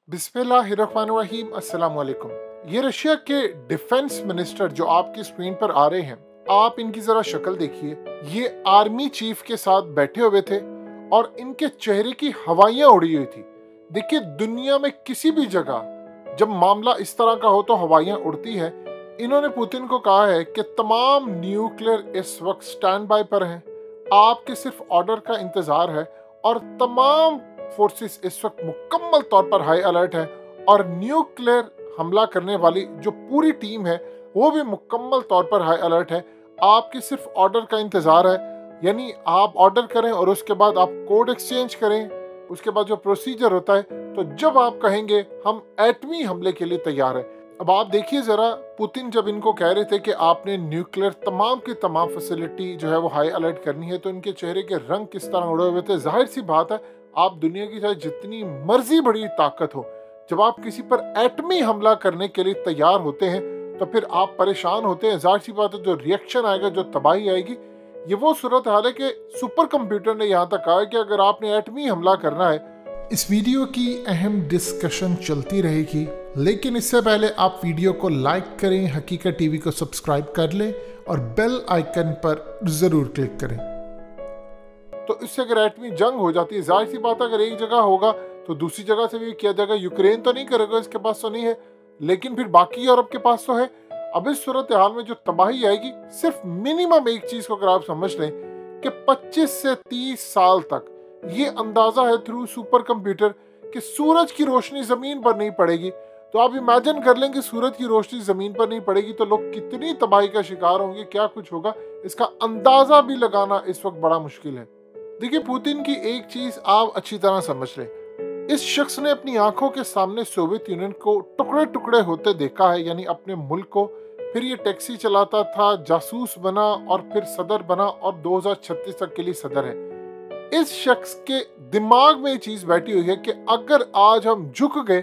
बिस्मिल्लाहिर्रहमानिर्रहीम अस्सलाम वालेकुम। ये रशिया के डिफेंस मिनिस्टर जो आपकी स्क्रीन पर आ रहे हैं, आप इनकी ज़रा शक्ल देखिए। ये आर्मी चीफ के साथ बैठे हुए थे और इनके चेहरे की हवाइयाँ उड़ी हुई थी। देखिए, दुनिया में किसी भी जगह जब मामला इस तरह का हो तो हवाइयाँ उड़ती हैं। इन्होंने पुतिन को कहा है कि तमाम न्यूक्लियर इस वक्त स्टैंड बाय पर हैं, आपके सिर्फ ऑर्डर का इंतज़ार है और तमाम फोर्सेस इस वक्त मुकम्मल तौर पर हाई अलर्ट है और न्यूक्लियर हमला करने वाली जो पूरी टीम है वो भी मुकम्मल तौर पर हाई अलर्ट है। आपके सिर्फ ऑर्डर का इंतज़ार है, यानी आप ऑर्डर करें और उसके बाद आप कोड एक्सचेंज करें। उसके बाद जो प्रोसीजर होता है, तो जब आप कहेंगे हम एटमी हमले के लिए तैयार हैं। अब आप देखिए ज़रा, पुतिन जब इनको कह रहे थे कि आपने न्यूक्लियर तमाम की तमाम फैसिलिटी जो है वो हाई अलर्ट करनी है, तो इनके चेहरे के रंग किस तरह उड़े हुए थे। जाहिर सी बात है, आप दुनिया की चाहे जितनी मर्जी बड़ी ताकत हो, जब आप किसी पर एटमी हमला करने के लिए तैयार होते हैं तो फिर आप परेशान होते हैं। जाहिर सी बात है, जो रिएक्शन आएगा, जो तबाही आएगी, ये वो सूरत हाल है कि सुपर कंप्यूटर ने यहाँ तक कहा है कि अगर आपने एटमी हमला करना है। इस वीडियो की अहम डिस्कशन चलती रहेगी, लेकिन इससे पहले आप वीडियो को लाइक करें, हकीकत टीवी को सब्सक्राइब कर लें और बेल आइकन पर ज़रूर क्लिक करें। तो इससे अगर एटमी जंग हो जाती है, जाहिर सी बात है अगर एक जगह होगा तो दूसरी जगह से भी किया जाएगा। यूक्रेन तो नहीं करेगा, इसके पास तो नहीं है, लेकिन फिर बाकी यूरोप के पास तो है। अब इस सूरत हाल में जो तबाही आएगी, सिर्फ मिनिमम एक चीज को अगर आप समझ लें कि 25 से 30 साल तक ये अंदाजा है थ्रू सुपर कंप्यूटर कि सूरज की रोशनी जमीन पर नहीं पड़ेगी। तो आप इमेजिन कर लें कि सूरज की रोशनी जमीन पर नहीं पड़ेगी तो लोग कितनी तबाही का शिकार होंगे, क्या कुछ होगा, इसका अंदाजा भी लगाना इस वक्त बड़ा मुश्किल है। देखिए, पुतिन की एक चीज आप अच्छी तरह समझ लें, इस शख्स ने अपनी आंखों के सामने सोवियत यूनियन को टुकड़े टुकड़े होते देखा है, यानी अपने मुल्क को। फिर ये टैक्सी चलाता था, जासूस बना और फिर सदर बना और 2036 तक के लिए सदर है। इस शख्स के दिमाग में ये चीज बैठी हुई है कि अगर आज हम झुक गए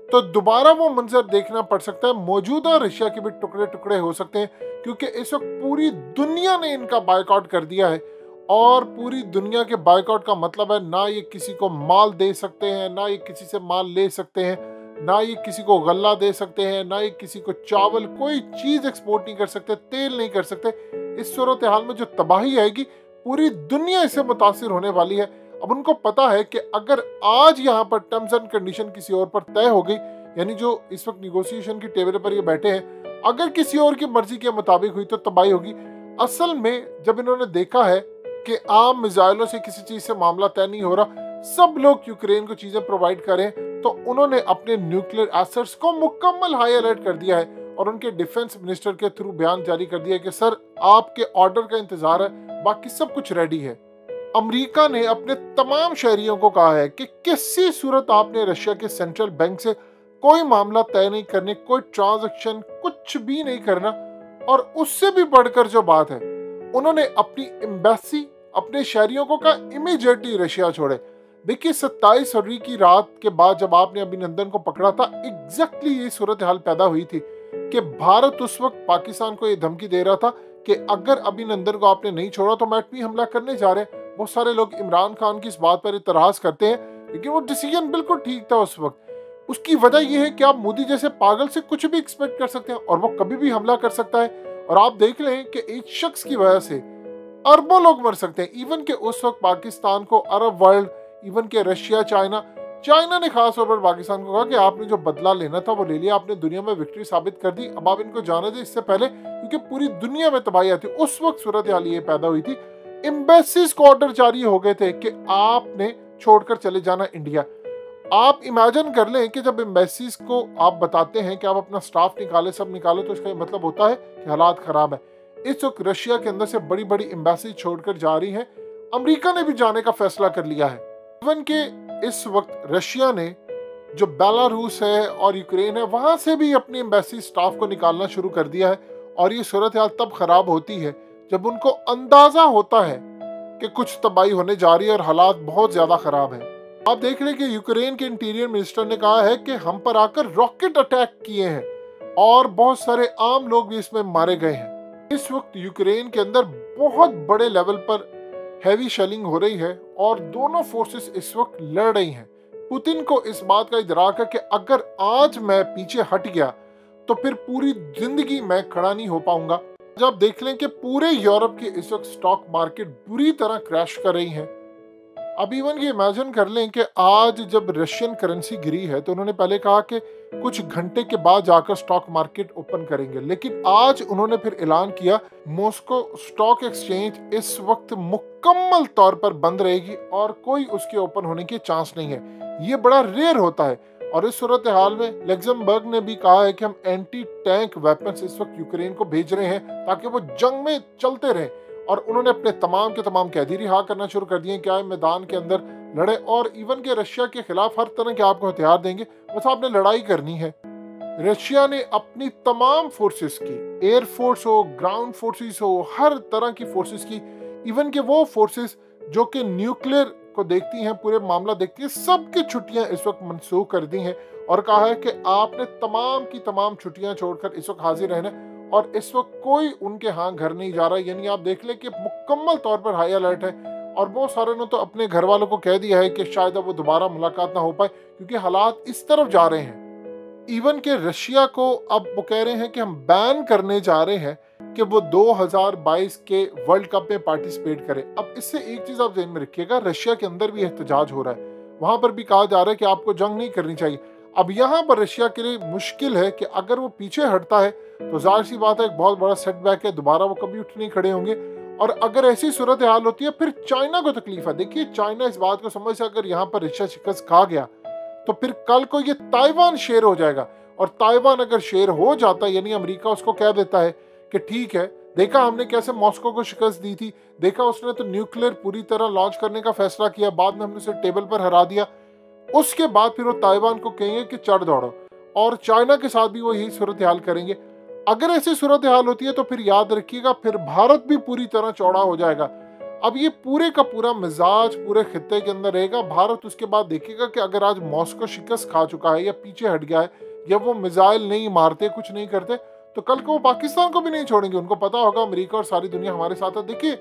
तो दोबारा वो मंजर देखना पड़ सकता है। मौजूदा रशिया के भी टुकड़े टुकड़े हो सकते हैं, क्योंकि इस वक्त पूरी दुनिया ने इनका बायकॉट कर दिया है। और पूरी दुनिया के बायकॉट का मतलब है, ना ये किसी को माल दे सकते हैं, ना ये किसी से माल ले सकते हैं, ना ये किसी को गल्ला दे सकते हैं, ना ये किसी को चावल, कोई चीज एक्सपोर्ट नहीं कर सकते, तेल नहीं कर सकते। इस सूरत हाल में जो तबाही आएगी, पूरी दुनिया इससे मुतासिर होने वाली है। अब उनको पता है कि अगर आज यहाँ पर टर्म्स एंड कंडीशन किसी और पर तय हो गई, यानी जो इस वक्त निगोशिएशन की टेबल पर ये बैठे हैं, अगर किसी और की मर्जी के मुताबिक हुई तो तबाही होगी। असल में जब इन्होंने देखा है कि आम मिसाइलों से किसी चीज से मामला तय नहीं हो रहा, सब लोग यूक्रेन को चीजें प्रोवाइड करें, तो उन्होंने अपने न्यूक्लियर एसेट्स को मुकम्मल हाई अलर्ट कर दिया है और उनके डिफेंस मिनिस्टर के थ्रू बयान जारी कर दिया है कि सर, आपके ऑर्डर का इंतजार है, बाकी सब कुछ रेडी है। अमेरिका ने अपने तमाम शहरियों को कहा है कि किसी सूरत आपने रशिया के सेंट्रल बैंक से कोई मामला तय नहीं करने, कोई ट्रांजैक्शन कुछ भी नहीं करना। और उससे भी बढ़कर जो बात है, उन्होंने अपनी एम्बेसी, अपने शहरियों को कहा इमीडिएटली रशिया छोड़े। देखिए, 27 फरवरी की रात के बाद जब आपने अभिनंदन को पकड़ा था, एग्जैक्टली ये सूरत हाल पैदा हुई थी कि भारत उस वक्त पाकिस्तान को ये धमकी दे रहा था कि अगर अभिनंदन को आपने नहीं छोड़ा तो हम एटमी हमला करने जा रहे हैं। बहुत सारे लोग इमरान खान की इस बात पर इतराज करते हैं, लेकिन वो डिसीजन बिल्कुल ठीक था उस वक्त। उसकी वजह यह है कि आप मोदी जैसे पागल से कुछ भी एक्सपेक्ट कर सकते हैं और वो कभी भी हमला कर सकता है। और आप देख लें कि एक शख्स की वजह से अरबों लोग मर सकते हैं। इवन के उस वक्त पाकिस्तान को अरब वर्ल्ड, इवन के रशिया, चाइना ने खास तौर पर पाकिस्तान को कहा कि आपने जो बदला लेना था वो ले लिया, आपने दुनिया में विक्ट्री साबित कर दी, अब आप इनको जाने दें इससे पहले, क्योंकि पूरी दुनिया में तबाही आती। उस वक्त सूरत हाल ये पैदा हुई थी। एम्बेसीज को ऑर्डर जारी हो गए थे कि आपने छोड़कर चले जाना इंडिया। आप इमेजिन कर लें कि जब एम्बेसीज को आप बताते हैं कि आप अपना स्टाफ निकाले, सब निकाले, तो इसका मतलब होता है कि हालात खराब है। इस वक्त रशिया के अंदर से बड़ी बड़ी एम्बेसी छोड़कर जा रही हैं। अमेरिका ने भी जाने का फैसला कर लिया है। इवन के इस वक्त रशिया ने जो बेलारूस है और यूक्रेन है, वहां से भी अपनी एम्बेसी स्टाफ को निकालना शुरू कर दिया है। और ये सूरत हाल तब खराब होती है जब उनको अंदाजा होता है कि कुछ तबाही होने जा रही है और हालात बहुत ज्यादा खराब है। आप देख रहे हैं कि यूक्रेन के इंटीरियर मिनिस्टर ने कहा है कि हम पर आकर रॉकेट अटैक किए हैं और बहुत सारे आम लोग भी इसमें मारे गए हैं। इस वक्त यूक्रेन के अंदर बहुत बड़े लेवल पर हैवी शेलिंग हो रही है और दोनों फोर्सेस इस वक्त लड़ रही हैं। पुतिन को इस बात का इदराक है कि अगर आज मैं पीछे हट गया तो फिर पूरी जिंदगी मैं खड़ा नहीं हो पाऊंगा। जब आप देख लें कि पूरे यूरोप की इस वक्त स्टॉक मार्केट बुरी तरह क्रैश कर रही है। अब इवन ये इमेजिन कर लें कि आज जब रशियन करेंसी गिरी है तो उन्होंने पहले कहा कि कुछ घंटे के बाद जाकर स्टॉक मार्केट ओपन करेंगे, लेकिन आज उन्होंने फिर ऐलान किया मॉस्को स्टॉक एक्सचेंज इस वक्त मुकम्मल तौर पर बंद रहेगी और कोई उसके ओपन होने की चांस नहीं है। ये बड़ा रेयर होता है और इस सूरत हाल में लग्जमबर्ग ने भी कहा है कि हम एंटी टैंक वेपन्स इस वक्त यूक्रेन को भेज रहे हैं ताकि वो जंग में चलते रहें। और उन्होंने अपने तमाम के तमाम कैदी रिहा करना शुरू कर दिए, क्या मैदान के अंदर लड़े और इवन के रशिया के खिलाफ हर तरह के आपको हथियार देंगे, बस आपने लड़ाई करनी है। रशिया ने अपनी तमाम फोर्सेस की, एयरफोर्स हो, ग्राउंड फोर्सेस हो, हर तरह की फोर्सेस की, इवन के वो फोर्सेस जो कि न्यूक्लियर को देखती हैं, पूरे मामला देखती हैं, सबकी छुट्टियां इस वक्त मनसूख कर दी हैं और कहा है कि आपने तमाम की तमाम छुट्टियां छोड़कर इस वक्त हाजिर रहना और इस वक्त कोई उनके यहाँ घर नहीं जा रहा। यानी आप देख लें कि मुकम्मल तौर पर हाई अलर्ट है और बहुत सारे ने तो अपने घर वालों को कह दिया है कि शायद अब वो दोबारा मुलाकात ना हो पाए क्योंकि हालात इस तरफ जा रहे हैं। इवन के रशिया को अब वो कह रहे हैं कि हम बैन करने जा रहे हैं कि वो 2022 के वर्ल्ड कप में पार्टिसिपेट करे। अब इससे एक चीज आप ध्यान में रखिएगा, रशिया के अंदर भी एहतजाज हो रहा है, वहां पर भी कहा जा रहा है कि आपको जंग नहीं करनी चाहिए। अब यहाँ पर रशिया के लिए मुश्किल है कि अगर वो पीछे हटता है तो जाहिर सी बात है एक बहुत बड़ा सेटबैक है, दोबारा वो कभी उठ नहीं खड़े होंगे। और अगर ऐसी सूरत हाल होती है फिर चाइना को तकलीफ है। देखिए चाइना इस बात को समझ से अगर यहाँ पर रशिया शिकस्त खा गया तो फिर कल को ये ताइवान शेर हो जाएगा और ताइवान अगर शेर हो जाता है यानी अमेरिका उसको कह देता है कि ठीक है, देखा हमने कैसे मॉस्को को शिकस्त दी थी, देखा उसने तो न्यूक्लियर पूरी तरह लॉन्च करने का फैसला किया, बाद में हमने उसे टेबल पर हरा दिया। उसके बाद फिर वो ताइवान को कहेंगे कि चढ़ दौड़ो और चाइना के साथ भी वो यही सूरत हाल करेंगे। अगर ऐसी सूरत हाल होती है तो फिर याद रखिएगा फिर भारत भी पूरी तरह चौड़ा हो जाएगा। अब ये पूरे का पूरा मिजाज पूरे खित्ते के अंदर रहेगा। भारत उसके बाद देखेगा कि अगर आज मॉस्को शिकस्त खा चुका है या पीछे हट गया है या वो मिसाइल नहीं मारते, कुछ नहीं करते, तो कल को वो पाकिस्तान को भी नहीं छोड़ेंगे। उनको पता होगा अमेरिका और सारी दुनिया हमारे साथ है। देखिए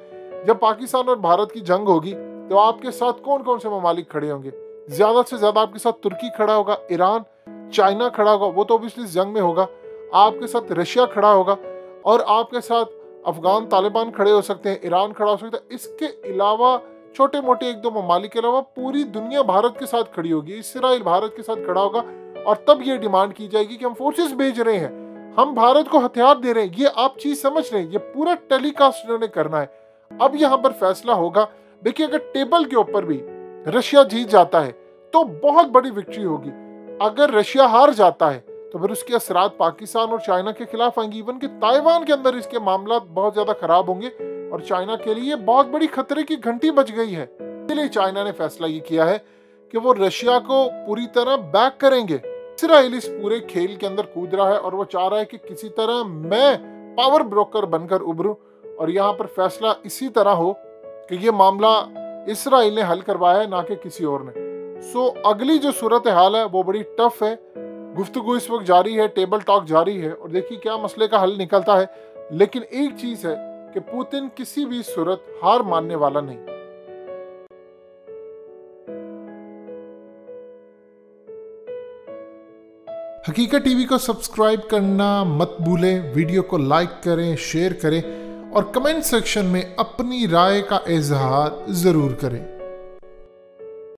जब पाकिस्तान और भारत की जंग होगी तो आपके साथ कौन कौन से ममालिक खड़े होंगे? ज्यादा से ज्यादा आपके साथ तुर्की खड़ा होगा, ईरान, चाइना खड़ा होगा, वो तो ऑब्वियसली जंग में होगा। आपके साथ रशिया खड़ा होगा और आपके साथ अफगान तालिबान खड़े हो सकते हैं, ईरान खड़ा हो सकता है। इसके अलावा छोटे मोटे एक दो ममालिक के अलावा पूरी दुनिया भारत के साथ खड़ी होगी, इसराइल भारत के साथ खड़ा होगा और तब ये डिमांड की जाएगी कि हम फोर्सेस भेज रहे हैं, हम भारत को हथियार दे रहे हैं। ये आप चीज समझ रहे हैं, ये पूरा टेलीकास्ट इन्होंने करना है। अब यहाँ पर फैसला होगा। देखिए अगर टेबल के ऊपर भी रशिया जीत जाता है तो बहुत बड़ी विक्ट्री होगी। अगर रशिया हार जाता है तो फिर उसके असरात पाकिस्तान और चाइना के खिलाफ आएंगे। इवन कि ताइवान के अंदर इसके मामला बहुत ज्यादा खराब होंगे और चाइना के लिए बहुत बड़ी खतरे की घंटी बज गई है। इसलिए चाइना ने फैसला ये किया है कि वो रशिया को पूरी तरह बैक करेंगे। इसराइल इस पूरे खेल के अंदर कूद रहा है और वो चाह रहा है कि किसी तरह मैं पावर ब्रोकर बनकर उभरूं और यहाँ पर फैसला इसी तरह हो कि ये मामला इसराइल ने हल करवाया है, ना कि किसी और ने। सो अगली जो सूरत हाल है वो बड़ी टफ है। गुफ्तगू इस वक्त जारी है, टेबल टॉक जारी है और देखिए क्या मसले का हल निकलता है। लेकिन एक चीज है कि पुतिन किसी भी सूरत हार मानने वाला नहीं। हकीकत टीवी को सब्सक्राइब करना मत भूलें, वीडियो को लाइक करें, शेयर करें और कमेंट सेक्शन में अपनी राय का इजहार जरूर करें।